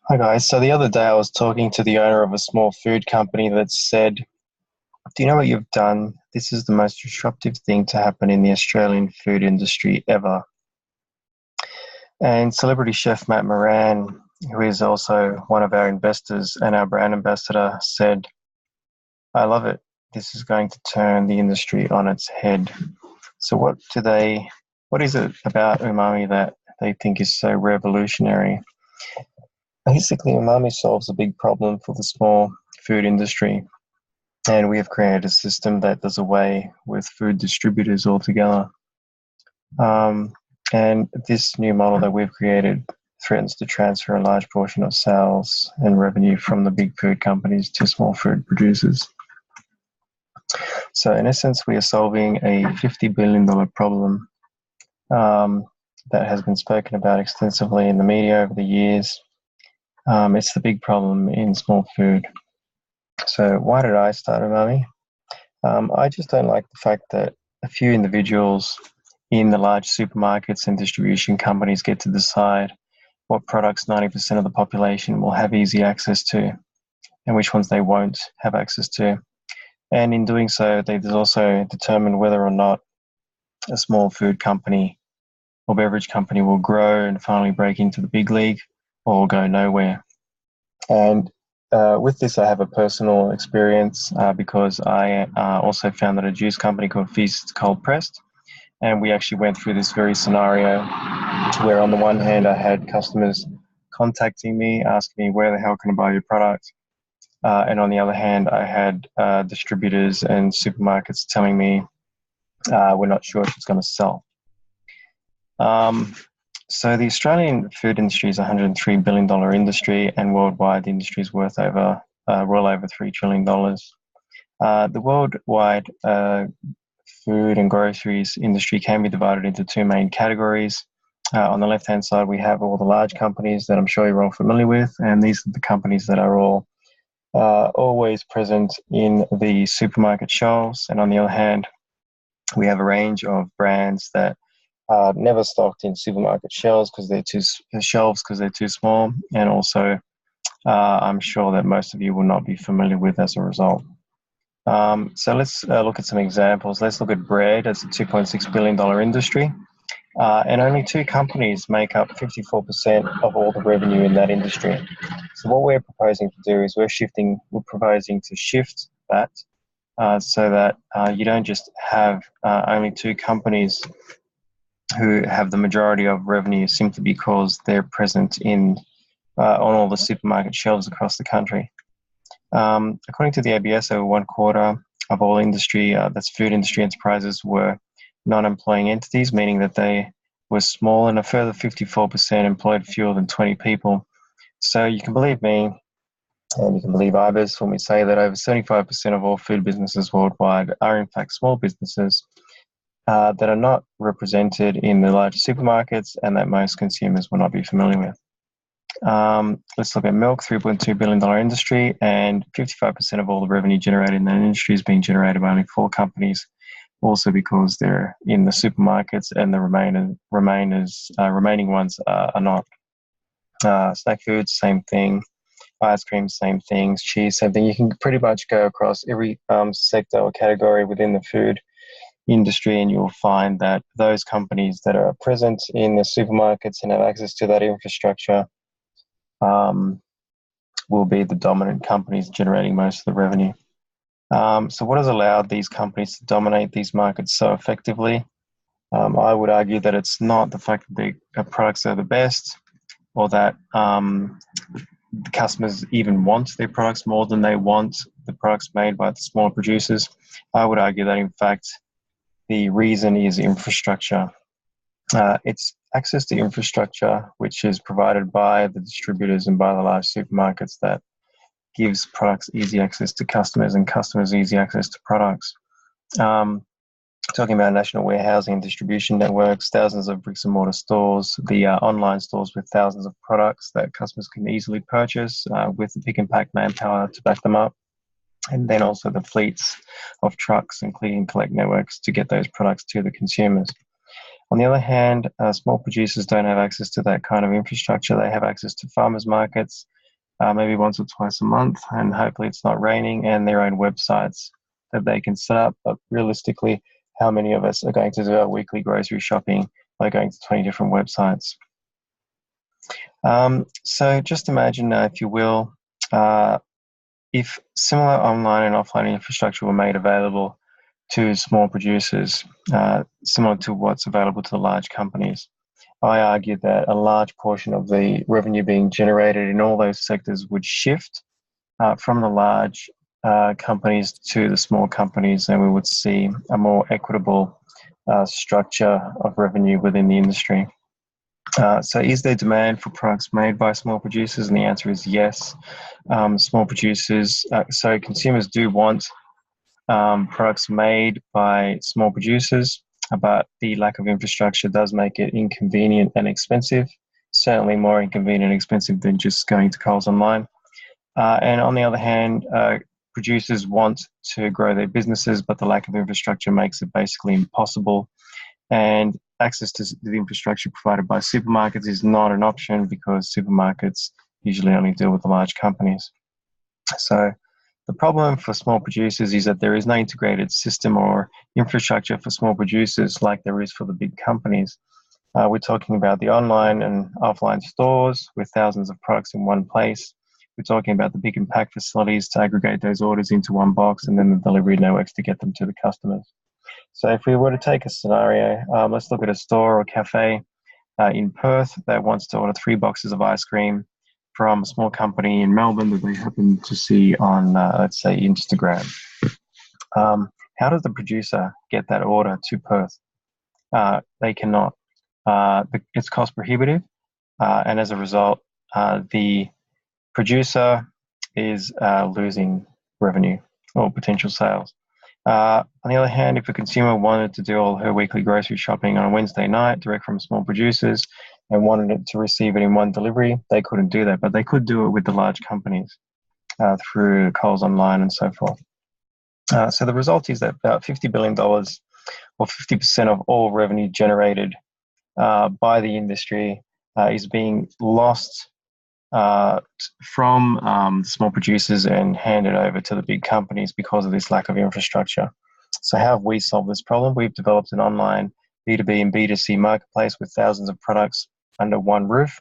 Hi guys. So the other day I was talking to the owner of a small food company that said, "Do you know what you've done? This is the most disruptive thing to happen in the Australian food industry ever." And celebrity chef Matt Moran, who is also one of our investors and our brand ambassador, said, "I love it. This is going to turn the industry on its head." So what is it about Umami that they think is so revolutionary? Basically, Umami solves a big problem for the small food industry. And we have created a system that does away with food distributors altogether. Um, and this new model that we've created threatens to transfer a large portion of sales and revenue from the big food companies to small food producers. So, in essence, we are solving a $50 billion problem um, that has been spoken about extensively in the media over the years. It's the big problem in small food. So, why did I start Umami? I just don't like the fact that a few individuals in the large supermarkets and distribution companies get to decide what products 90% of the population will have easy access to and which ones they won't have access to. And in doing so, they also determine whether or not a small food company or beverage company will grow and finally break into the big league or go nowhere. And with this, I have a personal experience because I also founded a juice company called Feast Cold Pressed. And we actually went through this very scenario where, on the one hand, I had customers contacting me, asking me, where the hell can I buy your product? And on the other hand, I had distributors and supermarkets telling me, we're not sure if it's going to sell. So the Australian food industry is a $103 billion industry, and worldwide the industry is worth well over $3 trillion. The worldwide food and groceries industry can be divided into two main categories. On the left-hand side, we have all the large companies that I'm sure you're all familiar with, and these are the companies that are all always present in the supermarket shelves. And on the other hand, we have a range of brands that are never stocked in supermarket shelves because they're too small, and also I'm sure that most of you will not be familiar with as a result. So let's look at some examples. Let's look at bread. It's a $2.6 billion industry, and only two companies make up 54% of all the revenue in that industry. So what we're proposing to do is we're proposing to shift that so that you don't just have only two companies who have the majority of revenue simply because they're present on all the supermarket shelves across the country. According to the ABS, over 1/4 of all industry, that's food industry enterprises, were non-employing entities, meaning that they were small, and a further 54% employed fewer than 20 people. So you can believe me, and you can believe IBIS when we say that over 75% of all food businesses worldwide are in fact small businesses that are not represented in the large supermarkets and that most consumers will not be familiar with. Let's look at milk, $3.2 billion industry, and 55% of all the revenue generated in that industry is being generated by only four companies, also because they're in the supermarkets and the remaining ones are not. Snack foods, same thing. Ice cream, same things. Cheese, same thing. You can pretty much go across every sector or category within the food industry, and you'll find that those companies that are present in the supermarkets and have access to that infrastructure will be the dominant companies generating most of the revenue. So what has allowed these companies to dominate these markets so effectively? I would argue that it's not the fact that their products are the best, or that the customers even want their products more than they want the products made by the smaller producers. I would argue that, in fact, the reason is infrastructure. It's access to infrastructure, which is provided by the distributors and by the large supermarkets, that gives products easy access to customers and customers easy access to products. Talking about national warehousing and distribution networks, thousands of bricks and mortar stores, the online stores with thousands of products that customers can easily purchase with the pick and pack manpower to back them up. And then also the fleets of trucks and click and collect networks to get those products to the consumers. On the other hand, small producers don't have access to that kind of infrastructure. They have access to farmers markets, maybe once or twice a month, and hopefully it's not raining, and their own websites that they can set up. But realistically, how many of us are going to do our weekly grocery shopping by going to 20 different websites? So just imagine, if you will, if similar online and offline infrastructure were made available to small producers, similar to what's available to large companies. I argue that a large portion of the revenue being generated in all those sectors would shift from the large companies to the small companies, and we would see a more equitable structure of revenue within the industry. So is there demand for products made by small producers? And the answer is yes. Small producers, so consumers do want products made by small producers, but the lack of infrastructure does make it inconvenient and expensive, certainly more inconvenient and expensive than just going to Coles online. And on the other hand, producers want to grow their businesses, but the lack of infrastructure makes it basically impossible. And access to the infrastructure provided by supermarkets is not an option because supermarkets usually only deal with the large companies. So the problem for small producers is that there is no integrated system or infrastructure for small producers like there is for the big companies. We're talking about the online and offline stores with thousands of products in one place. We're talking about the pick and pack facilities to aggregate those orders into one box, and then the delivery networks to get them to the customers. So if we were to take a scenario, let's look at a store or cafe in Perth that wants to order 3 boxes of ice cream from a small company in Melbourne that they happen to see on, let's say, Instagram. How does the producer get that order to Perth? They cannot. It's cost prohibitive, and as a result, the producer is losing revenue or potential sales. On the other hand, if a consumer wanted to do all her weekly grocery shopping on a Wednesday night direct from small producers and wanted it to receive it in one delivery, they couldn't do that, but they could do it with the large companies through Coles Online and so forth. So the result is that about $50 billion or 50% of all revenue generated by the industry is being lost from small producers and handed over to the big companies because of this lack of infrastructure. So how have we solved this problem? We've developed an online B2B and B2C marketplace with thousands of products under one roof,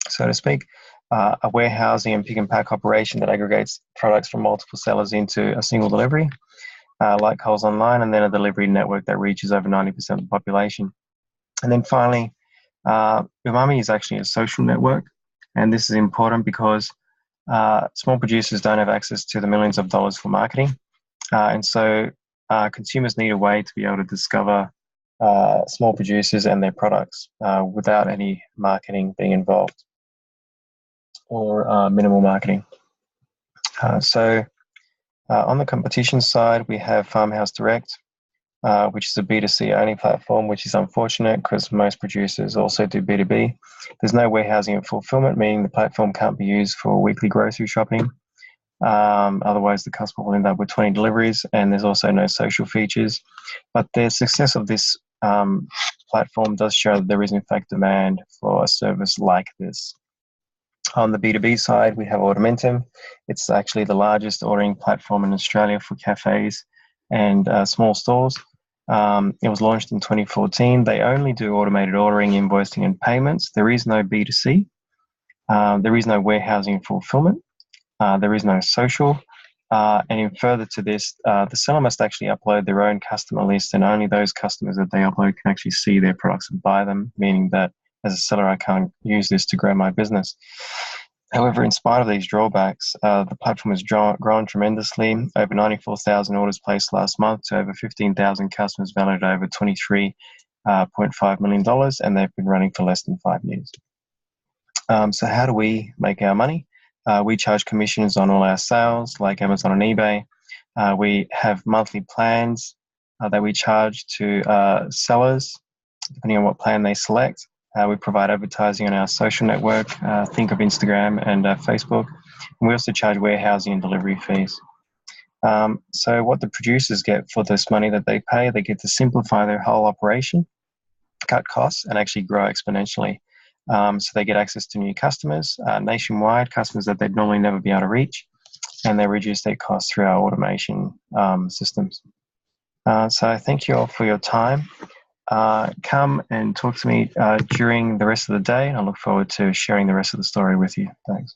so to speak, a warehousing and pick and pack operation that aggregates products from multiple sellers into a single delivery, like Coles Online, and then a delivery network that reaches over 90% of the population. And then finally, Oomami is actually a social network. And this is important because small producers don't have access to the millions of dollars for marketing. And so consumers need a way to be able to discover small producers and their products without any marketing being involved or minimal marketing. So on the competition side, we have Farmhouse Direct, which is a B2C only platform, which is unfortunate because most producers also do B2B. There's no warehousing and fulfillment, meaning the platform can't be used for weekly grocery shopping. Otherwise, the customer will end up with 20 deliveries, and there's also no social features. But the success of this platform does show that there is, in fact, demand for a service like this. On the B2B side, we have Automentum. It's actually the largest ordering platform in Australia for cafes and small stores. It was launched in 2014. They only do automated ordering, invoicing, and payments. There is no B2C. There is no warehousing and fulfillment. There is no social. And in further to this, the seller must actually upload their own customer list, and only those customers that they upload can actually see their products and buy them, meaning that as a seller, I can't use this to grow my business. However, in spite of these drawbacks, the platform has grown tremendously. Over 94,000 orders placed last month to over 15,000 customers valued at over $23.5 million, and they've been running for less than 5 years. So how do we make our money? We charge commissions on all our sales, like Amazon and eBay. We have monthly plans that we charge to sellers, depending on what plan they select. We provide advertising on our social network, think of Instagram and Facebook. And we also charge warehousing and delivery fees. So what the producers get for this money that they pay, they get to simplify their whole operation. cut costs and actually grow exponentially. So they get access to new customers, nationwide customers that they'd normally never be able to reach, and they reduce their costs through our automation systems. So thank you all for your time. Come and talk to me during the rest of the day, and I look forward to sharing the rest of the story with you. Thanks.